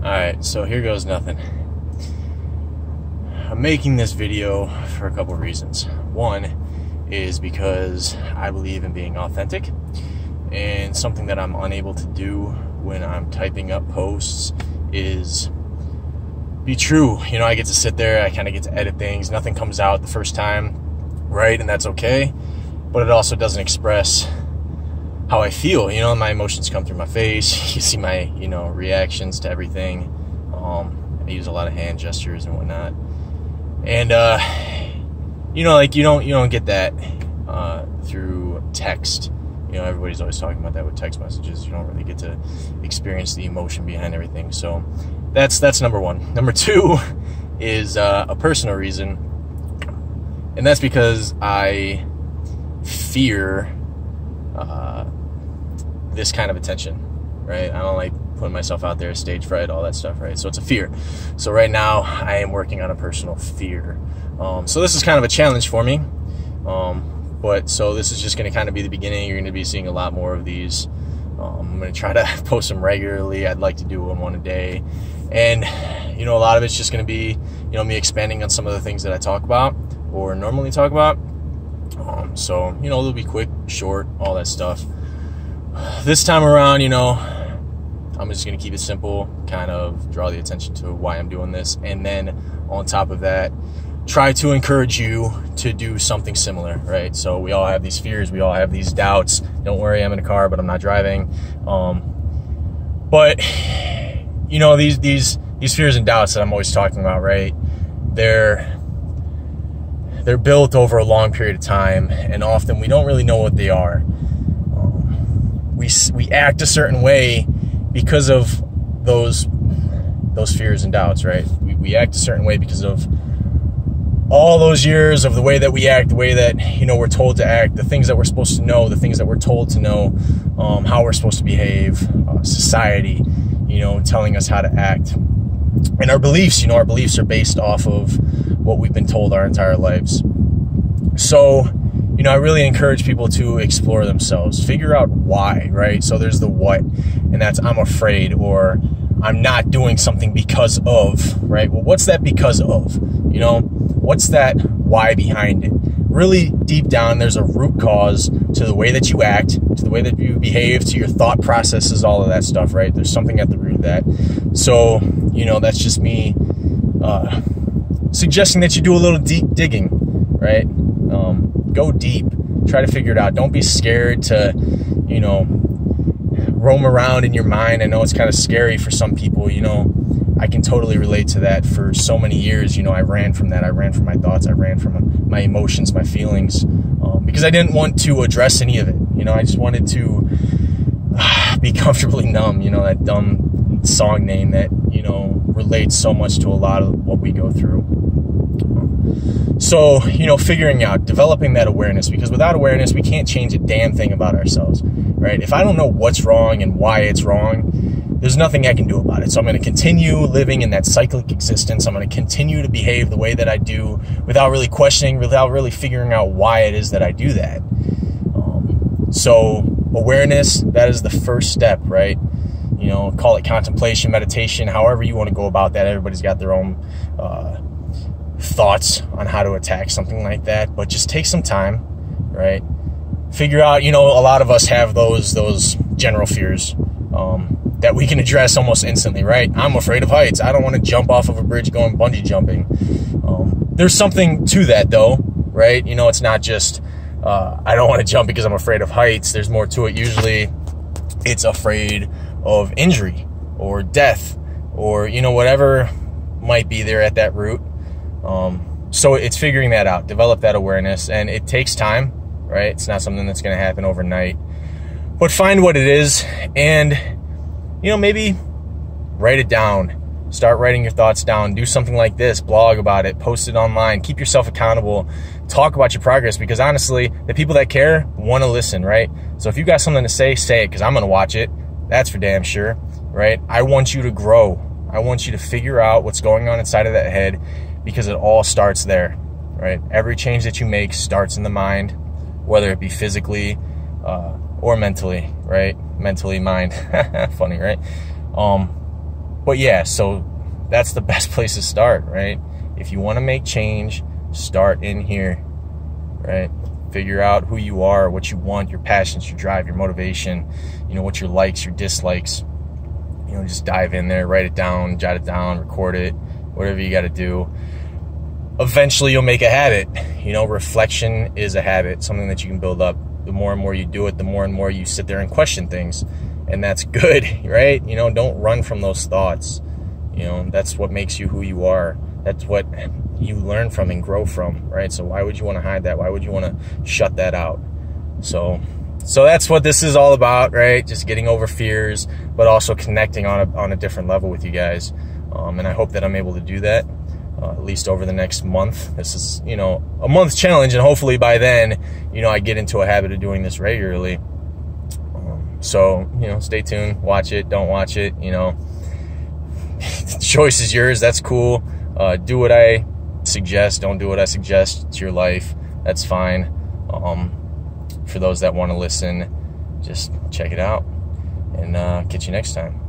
Alright, so here goes nothing. I'm making this video for a couple reasons. One is because I believe in being authentic, and something that I'm unable to do when I'm typing up posts is be true. You know, I get to sit there, I kind of get to edit things, nothing comes out the first time, right? And that's okay, but it also doesn't express how I feel. You know, my emotions come through my face. You see my, reactions to everything. I use a lot of hand gestures and whatnot. And, you don't get that through text. You know, everybody's always talking about that with text messages. You don't really get to experience the emotion behind everything. So that's number one. Number two is a personal reason. And that's because I fear this kind of attention, right? I don't like putting myself out there, stage fright, all that stuff, right? So it's a fear. So right now I am working on a personal fear. So this is kind of a challenge for me. So this is just going to kind of be the beginning. You're going to be seeing a lot more of these. I'm going to try to post them regularly. I'd like to do one a day. And, a lot of it's just going to be, me expanding on some of the things that I talk about or normally talk about. So, they'll be quick, short, all that stuff. This time around, I'm just going to keep it simple, kind of draw the attention to why I'm doing this. And then on top of that, try to encourage you to do something similar, right? So we all have these fears. We all have these doubts. Don't worry, I'm in a car, but I'm not driving. But these fears and doubts that I'm always talking about, right? They're built over a long period of time, and often we don't really know what they are. We act a certain way because of those fears and doubts, right? We act a certain way because of all those years of the way that we act, the way that, we're told to act, the things that we're supposed to know, the things that we're told to know, how we're supposed to behave, society, telling us how to act. And our beliefs, our beliefs are based off of what we've been told our entire lives. So, I really encourage people to explore themselves, figure out why, right? So there's the what, and that's I'm afraid, or I'm not doing something because of, right? Well, what's that because of? What's that why behind it? Really deep down, there's a root cause to the way that you act, to the way that you behave, to your thought processes, all of that stuff, right? There's something at the root of that. So, that's just me suggesting that you do a little deep digging, right? Go deep, try to figure it out. Don't be scared to, roam around in your mind. I know it's kind of scary for some people, I can totally relate to that. For so many years, I ran from that. I ran from my thoughts. I ran from my emotions, my feelings, because I didn't want to address any of it. I just wanted to be comfortably numb, that dumb song name that, relates so much to a lot of what we go through. So, figuring out, developing that awareness, because without awareness, we can't change a damn thing about ourselves, right? If I don't know what's wrong and why it's wrong, there's nothing I can do about it. So I'm going to continue living in that cyclic existence. I'm going to continue to behave the way that I do without really questioning, without really figuring out why it is that I do that. So awareness, that is the first step, right? Call it contemplation, meditation, however you want to go about that. Everybody's got their own thoughts on how to attack something like that, but just take some time, right? Figure out, a lot of us have those general fears that we can address almost instantly, right? I'm afraid of heights. I don't want to jump off of a bridge going bungee jumping. There's something to that though, right? It's not just I don't want to jump because I'm afraid of heights. There's more to it. Usually it's afraid of injury or death or, whatever might be there at that root. So it's figuring that out, develop that awareness, and it takes time, right? It's not something that's going to happen overnight, but find what it is and, maybe write it down, start writing your thoughts down, do something like this, blog about it, post it online, keep yourself accountable, talk about your progress, because honestly, the people that care want to listen, right? So if you got something to say it, because I'm going to watch it. That's for damn sure, right? I want you to grow. I want you to figure out what's going on inside of that head, because it all starts there, right? Every change that you make starts in the mind, whether it be physically or mentally, right? Mentally, mind. Funny, right? But yeah, so that's the best place to start, right? If you want to make change, start in here, right? Figure out who you are, what you want, your passions, your drive, your motivation, you know, what your likes, your dislikes. You know, just dive in there, write it down, jot it down, record it, whatever you got to do. Eventually you'll make a habit. You know, reflection is a habit, something that you can build up. The more and more you do it, the more and more you sit there and question things. And that's good, right? You know, don't run from those thoughts. You know, that's what makes you who you are. That's what you learn from and grow from, right? So why would you want to hide that? Why would you want to shut that out? So that's what this is all about, right? Just getting over fears, but also connecting on a different level with you guys. And I hope that I'm able to do that, at least over the next month. This is, you know, a month challenge, and hopefully by then, you know, I get into a habit of doing this regularly. So, you know, stay tuned, watch it, don't watch it, you know. The choice is yours. That's cool. Do what I suggest, don't do what I suggest. It's your life. That's fine. For those that want to listen, just check it out, and catch you next time.